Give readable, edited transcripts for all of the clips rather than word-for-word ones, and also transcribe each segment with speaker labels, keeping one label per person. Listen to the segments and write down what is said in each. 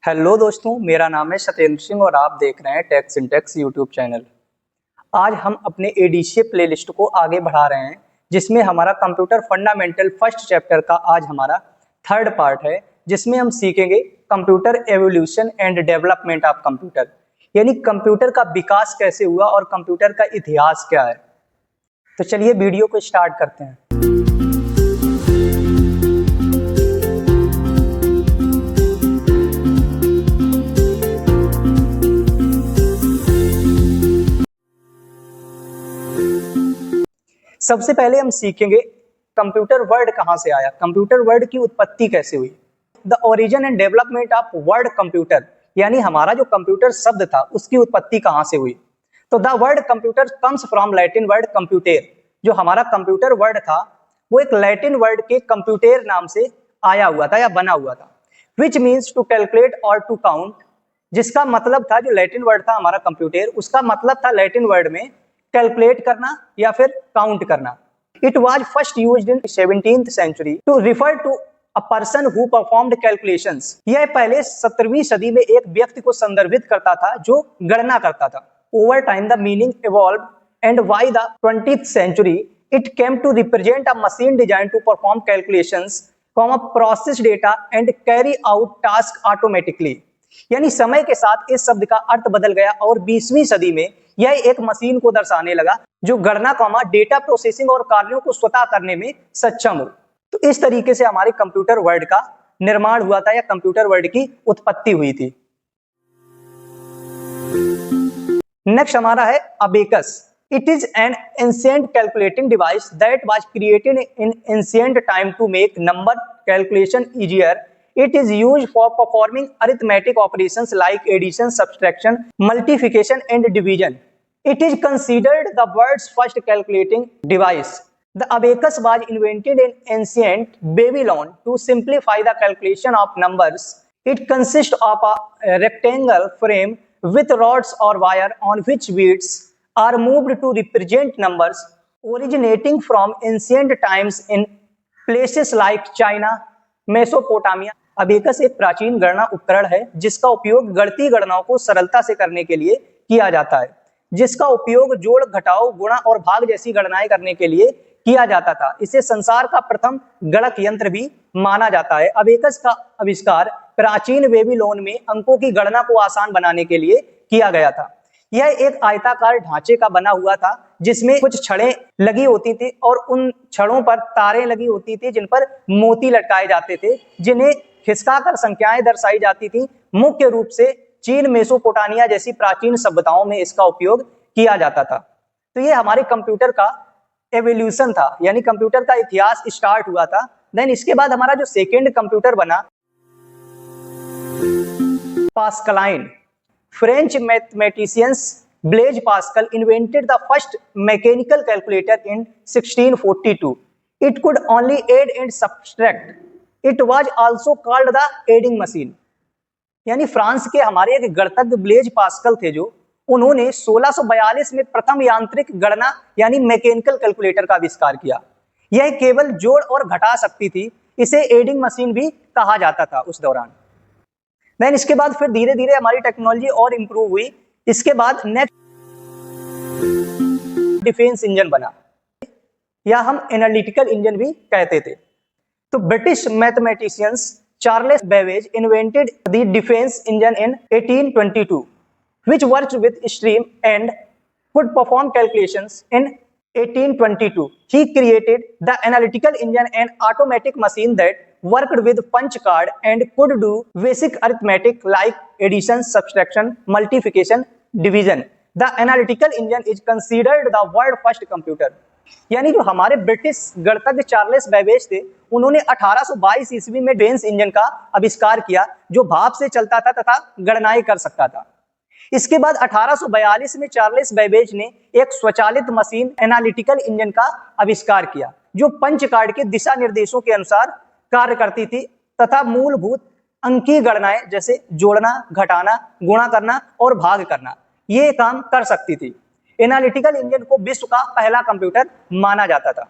Speaker 1: Hello दोस्तों, मेरा नाम है सत्येंद्र सिंह और आप देख रहे हैं tex in tex YouTube channel. आज हम अपने एडीसीए प्लेलिस्ट को आगे बढ़ा रहे हैं, जिसमें हमारा कंप्यूटर फंडामेंटल फर्स्ट चैप्टर का आज हमारा थर्ड पार्ट है, जिसमें हम सीखेंगे computer evolution and development of computer, यानी कंप्यूटर का विकास कैसे हुआ और कंप्यूटर का इतिहास क्या है। तो चलिए वीडियो को स्टार्ट करते हैं। सबसे पहले हम सीखेंगे कंप्यूटर वर्ड कहां से आया, कंप्यूटर वर्ड की उत्पत्ति कैसे हुई। The origin and development of word computer, यानी हमारा जो कंप्यूटर शब्द था उसकी उत्पत्ति कहां से हुई। तो the word computer comes from Latin word computare. जो हमारा कंप्यूटर वर्ड था वो एक लैटिन वर्ड के कंप्यूटेर नाम से आया हुआ था या बना हुआ था, विच मीन्स टू कैलकुलेट और टू काउंट। जिसका मतलब था, जो लैटिन वर्ड था हमारा कंप्यूटेर, उसका मतलब था लैटिन वर्ड में कैलकुलेट करना या फिर काउंट करना। It was first used in 17th century to refer to a person who performed calculations. यह पहले 17वीं सदी में एक व्यक्ति को संदर्भित करता था जो गणना करता था। Over time the meaning evolve and by the 20th century it came to represent a machine design to perform calculations, process data and carry out task automatically. यानी समय के साथ इस शब्द का अर्थ बदल गया और 20वीं सदी में यह एक मशीन को दर्शाने लगा जो गणना डेटा प्रोसेसिंग और कार्यों को स्वतः करने में सक्षम हो। तो इस तरीके से हमारे कंप्यूटर वर्ड का निर्माण हुआ था या कंप्यूटर वर्ड की उत्पत्ति हुई थी। नेक्स्ट हमारा है abacus. It is an ancient calculating device that was created in ancient time to make number calculation easier. It is used for performing arithmetic operations like addition, subtraction, multiplication and division. It is considered the world's first calculating device. The abacus was invented in ancient Babylon to simplify the calculation of numbers. It consists of a rectangle frame with rods or wire on which beads are moved to represent numbers, originating from ancient times in places like China, Mesopotamia. Abacus एक प्राचीन गणना उपकरण है जिसका उपयोग गणितीय गणनाओं को सरलता से करने के लिए किया जाता है, जिसका उपयोग जोड़, घटाव, गुणा और भाग जैसी गणनाएं करने के लिए किया जाता था। इसे संसार का प्रथम गणक यंत्र भी माना जाता है। अबेकस का आविष्कार प्राचीन बेबीलोन में अंकों की गणना को आसान बनाने के लिए किया गया था। यह एक आयताकार ढांचे का बना हुआ था जिसमें कुछ छड़ें लगी होती थी और उन छड़ों पर तारें लगी होती थी जिन पर मोती लटकाए जाते थे, जिन्हें खिसकाकर संख्याएं दर्शाई जाती थी। मुख्य रूप से चीन, मेसोपोटामिया जैसी प्राचीन सभ्यताओं में इसका उपयोग किया जाता था। तो ये हमारे कंप्यूटर का एवोल्यूशन था, यानी कंप्यूटर का इतिहास स्टार्ट हुआ था। देन इसके बाद हमारा जो सेकेंड कंप्यूटर बना, Pascaline. French mathematicians Blaise Pascal invented the first mechanical calculator in 1642. It could only add and subtract. It was also called the adding machine. यानी फ्रांस के हमारे एक गणितज्ञ ब्लेज पास्कल थे जो उन्होंने 1642 में प्रथम यांत्रिक गणना यानी मैकेनिकल कैलकुलेटर का आविष्कार किया। यह केवल जोड़ और घटा सकती थी। इसे एडिंग मशीन भी कहा जाता था उस दौरान। देन इसके बाद फिर धीरे धीरे हमारी टेक्नोलॉजी और इंप्रूव हुई। इसके बाद नेक्स्ट डिफेंस इंजन बना, या हम एनालिटिकल इंजन भी कहते थे। तो British mathematicians Charles Babbage invented the defence engine in 1822, which worked with stream and could perform calculations in 1822. He created the analytical engine, an automatic machine that worked with punch card and could do basic arithmetic like addition, subtraction, multiplication, division. The analytical engine is considered the world first computer. यानी जो हमारे British गणितज्ञ Charles Babbage थे, उन्होंने 1822 ईस्वी में defence engine का आविष्कार किया जो भाप से चलता था तथा गणनाएं कर सकता था। इसके बाद 1842 में चार्ल्स बेबेज ने एक स्वचालित मशीन एनालिटिकल इंजन का आविष्कार किया जो पंच कार्ड के दिशा निर्देशों के अनुसार कार्य करती थी तथा मूलभूत अंकीय गणनाएं जैसे जोड़ना, घटाना, गुणा करना और भाग करना ये काम कर सकती थी। एनालिटिकल इंजन को विश्व का पहला कंप्यूटर माना जाता था।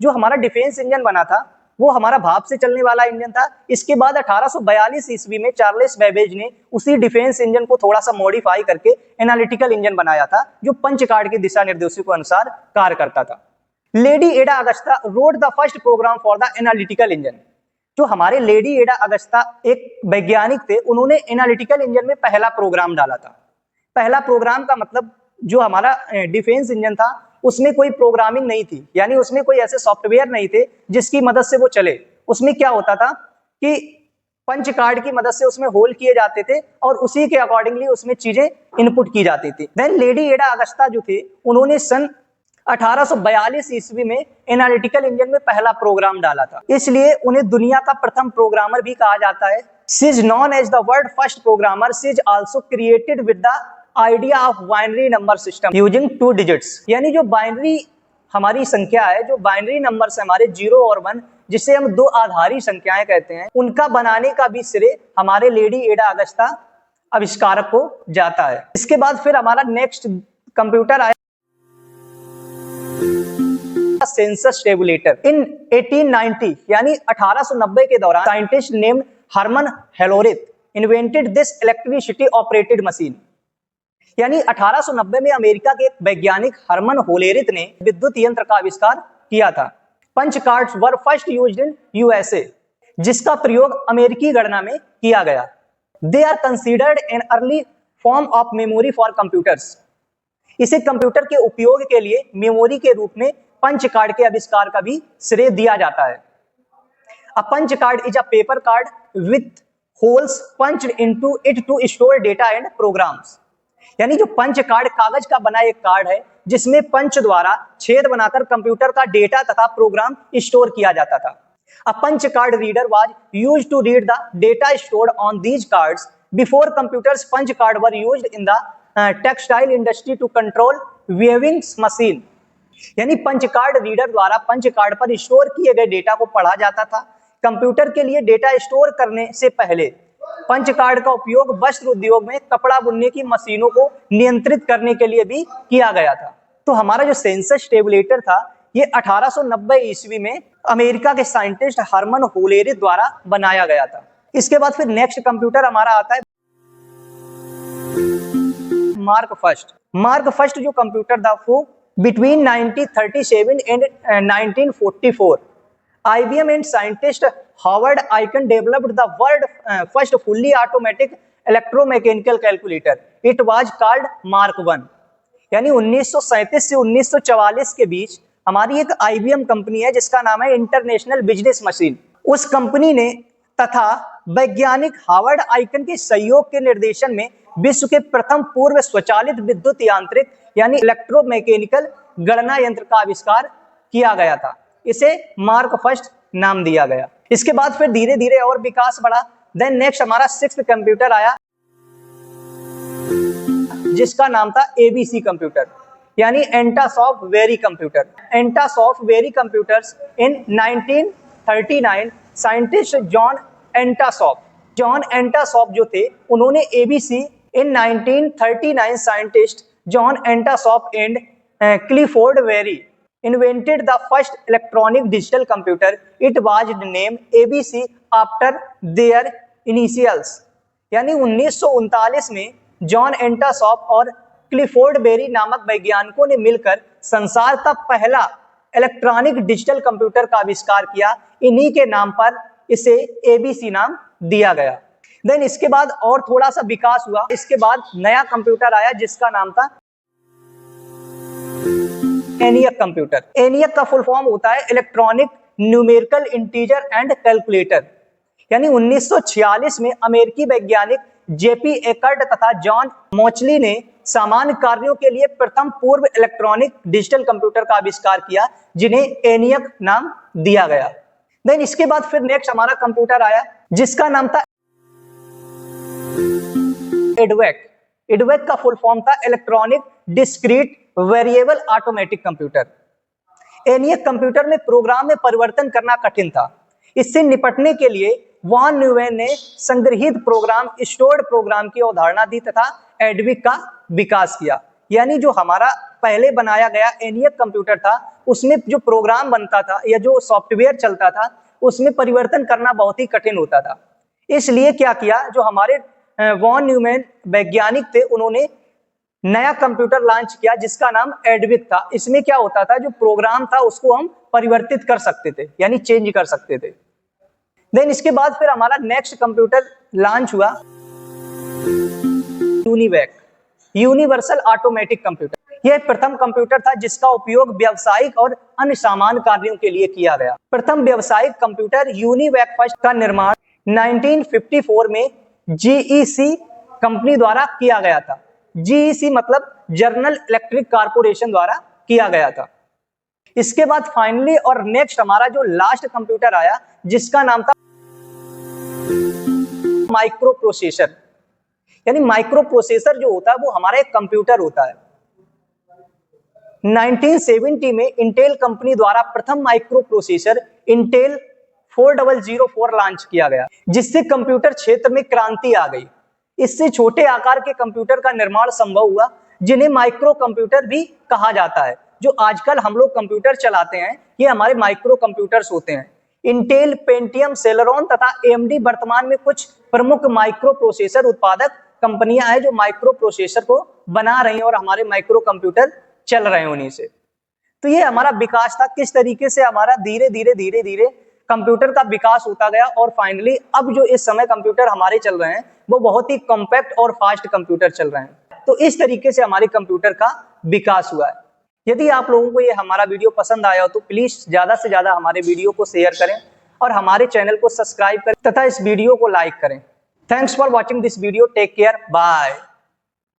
Speaker 1: जो हमारा डिफेंस इंजन बना था वो हमारा भाप से चलने वाला इंजन था। इसके बाद 1842 ईस्वी में चार्ल्स बेबेज ने उसी डिफेंस इंजन को थोड़ा सा मॉडिफाई करके एनालिटिकल इंजन बनाया था, जो पंच कार्ड के दिशा निर्देशों के अनुसार कार्य करता था। Lady Ada Augusta wrote the first program for the analytical engine. जो हमारे लेडी एडा अगस्ता एक वैज्ञानिक थे, उन्होंने एनालिटिकल इंजन में पहला प्रोग्राम डाला था। पहला प्रोग्राम का मतलब जो हमारा डिफेंस इंजन था उसमें कोई प्रोग्रामिंग नहीं थी, यानी उसमें कोई ऐसे सॉफ्टवेयर नहीं थे जिसकी मदद से वो चले। उसमें क्या होता था कि पंच कार्ड की मदद से उसमें होल किए जाते थे और उसी के अकॉर्डिंगली उसमें चीजें इनपुट की जाती थी। देन लेडी एडा अगस्ता जो थे, उन्होंने सन 1842 ईस्वी में एनालिटिकल इंजन में पहला प्रोग्राम डाला था, इसलिए उन्हें दुनिया का प्रथम प्रोग्रामर भी कहा जाता है। She is known as the world first programmer. She is also created with the idea of binary number system using 2 digits. यानी जो बाइनरी हमारी संख्या है, जो बाइनरी नंबर है हमारे 0 और 1, जिसे हम 2 आधारी संख्याएं कहते हैं, उनका बनाने का भी श्रेय हमारे लेडी एडा अगस्ता आविष्कारक को जाता है। इसके बाद फिर हमारा नेक्स्ट कंप्यूटर आया सेंसस टेबुलेटर। इन 1890 यानी 1890 के दौरान scientist named Herman Hollerith invented this electricity operated machine. यानी 1890 में अमेरिका के एक वैज्ञानिक हर्मन होलेरिथ ने विद्युत यंत्र का आविष्कार किया था। Punch cards were first used in USA, जिसका प्रयोग अमेरिकी गणना में किया गया। They are considered an early form of memory for computers. इसे कंप्यूटर के उपयोग के लिए मेमोरी के रूप में पंच कार्ड के आविष्कार का भी श्रेय दिया जाता है। A punch card is a paper card with holes punched into it to store data and programs. यानी जो पंच कार्ड कागज का बना एक कार्ड है, जिसमें पंच द्वारा छेद बनाकर कंप्यूटर का डेटा तथा प्रोग्राम स्टोर किया जाता था। A punch card reader was used to read the data stored on these cards before computers. Punch card were used in the textile industry to control weaving machine. यानी punch card reader द्वारा punch card पर store किए गए data को पढ़ा जाता था। Computer के लिए डेटा स्टोर करने से पहले पंच कार्ड का उपयोग वस्त्र उद्योग में कपड़ा बुनने की मशीनों को नियंत्रित करने के लिए भी किया गया था। तो हमारा जो सेंसस टेबुलेटर था, ये 1890 ईस्वी में अमेरिका के साइंटिस्ट हर्मन होलेरिथ द्वारा बनाया गया था। इसके बाद फिर नेक्स्ट कंप्यूटर हमारा आता है मार्क फर्स्ट। मार्क फर्स्ट जो कंप्यूटर था वो between 1937 and 1944 IBM and scientist Howard Aiken developed the world first fully automatic electromechanical calculator. It was called Mark I. यानी 1937 से 1944 के बीच हमारी एक IBM कंपनी है जिसका नाम है इंटरनेशनल बिजनेस मशीन। उस कंपनी ने तथा वैज्ञानिक हावर्ड आइकन के सहयोग के निर्देशन में विश्व के प्रथम पूर्व स्वचालित विद्युत यांत्रिक यानी इलेक्ट्रोमैकेनिकल गणना यंत्र का आविष्कार किया गया था। इसे मार्क फर्स्ट नाम दिया गया। इसके बाद फिर धीरे धीरे और विकास बढ़ा। देन नेक्स्ट हमारा 6th कंप्यूटर आया जिसका नाम था एबीसी कंप्यूटर, यानी एंटासॉफ्ट वेरी कंप्यूटर। एंटासॉफ्ट Berry computers in 1939 scientist John एंटासॉफ्ट जो थे, उन्होंने एबीसी इन 1939 साइंटिस्ट जॉन एंटासॉफ्ट and Clifford Berry invented the first electronic digital computer. It was named ABC after their initials. यानी 1939 में जॉन एंटासॉफ्ट और क्लिफोर्ड बेरी नामक वैज्ञानिकों ने मिलकर संसार का पहला इलेक्ट्रॉनिक डिजिटल कंप्यूटर का आविष्कार किया। इन्हीं के नाम पर इसे एबीसी नाम दिया गया। देन इसके बाद और थोड़ा सा विकास हुआ। इसके बाद नया कंप्यूटर आया जिसका नाम था एनियक कंप्यूटर। एनियक का फुल फॉर्म होता है electronic numerical integer and calculator. यानी 1946 में अमेरिकी वैज्ञानिक जेपी एकर्ट तथा जॉन मोचली ने सामान्य कार्यों के लिए प्रथम पूर्व इलेक्ट्रॉनिक डिजिटल कंप्यूटर का आविष्कार किया, जिन्हें एनियक नाम दिया गया। देन इसके बाद फिर नेक्स्ट हमारा कंप्यूटर आया जिसका नाम था एडवेक। एडवेक का फुल फॉर्म था electronic discrete variable automatic computer. ENIAC computer में प्रोग्राम में परिवर्तन करना कठिन था। इससे निपटने के लिए वॉन न्यूमैन ने संग्रहीत प्रोग्राम स्टोर्ड प्रोग्राम की अवधारणा दी तथा एडवेक का विकास किया। यानी जो हमारा पहले बनाया गया एनियक कंप्यूटर था, उसमें जो प्रोग्राम बनता था या जो सॉफ्टवेयर चलता था, उसमें परिवर्तन करना बहुत ही कठिन होता था। इसलिए क्या किया, जो हमारे वॉन न्यूमैन वैज्ञानिक थे, उन्होंने नया कंप्यूटर लॉन्च किया जिसका नाम एडविक था। इसमें क्या होता था, जो प्रोग्राम था उसको हम परिवर्तित कर सकते थे, यानी चेंज कर सकते थे। देन इसके बाद फिर हमारा नेक्स्ट कंप्यूटर लॉन्च हुआ यूनिवैक, यूनिवर्सल ऑटोमेटिक कंप्यूटर। यह प्रथम कंप्यूटर था जिसका उपयोग व्यावसायिक और अन्य सामान्य कार्यों के लिए किया गया। प्रथम व्यावसायिक कंप्यूटर यूनिवैक फर्स्ट का निर्माण 1954 में जीईसी कंपनी द्वारा किया गया था। जीईसी मतलब जनरल इलेक्ट्रिक कॉर्पोरेशन द्वारा किया गया था। इसके बाद फाइनली और नेक्स्ट हमारा जो लास्ट कंप्यूटर आया जिसका नाम था माइक्रो प्रोसेसर। यानी माइक्रो प्रोसेसर जो होता है वो हमारा एक कंप्यूटर होता है। 1970 में इंटेल कंपनी द्वारा प्रथम माइक्रो प्रोसेसर इंटेल 4004 लॉन्च किया गया, जिससे कंप्यूटर क्षेत्र में क्रांति आ गई। इससे छोटे आकार के कंप्यूटर का निर्माण संभव हुआ, जिन्हें माइक्रो कंप्यूटर भी कहा जाता है। जो आजकल हम लोग कंप्यूटर चलाते हैं ये हमारे माइक्रो कंप्यूटर्स होते हैं। इंटेल, पेंटियम, सेलेरॉन तथा एएमडी वर्तमान में कुछ प्रमुख माइक्रो प्रोसेसर उत्पादक कंपनियां हैं जो माइक्रो प्रोसेसर को बना रही हैं और हमारे माइक्रो कंप्यूटर चल रहे हैं उन्हीं से। तो ये हमारा विकास था, किस तरीके से हमारा धीरे धीरे कंप्यूटर का विकास होता गया और फाइनली अब जो इस समय कंप्यूटर हमारे चल रहे हैं वो बहुत ही कॉम्पैक्ट और फास्ट कंप्यूटर चल रहे हैं। तो इस तरीके से हमारे कंप्यूटर का विकास हुआ है। यदि आप लोगों को ये हमारा वीडियो पसंद आया हो तो प्लीज ज्यादा से ज्यादा हमारे वीडियो को शेयर करें और हमारे चैनल को सब्सक्राइब करें तथा इस वीडियो को लाइक करें। Thanks for watching this video. Take care. Bye.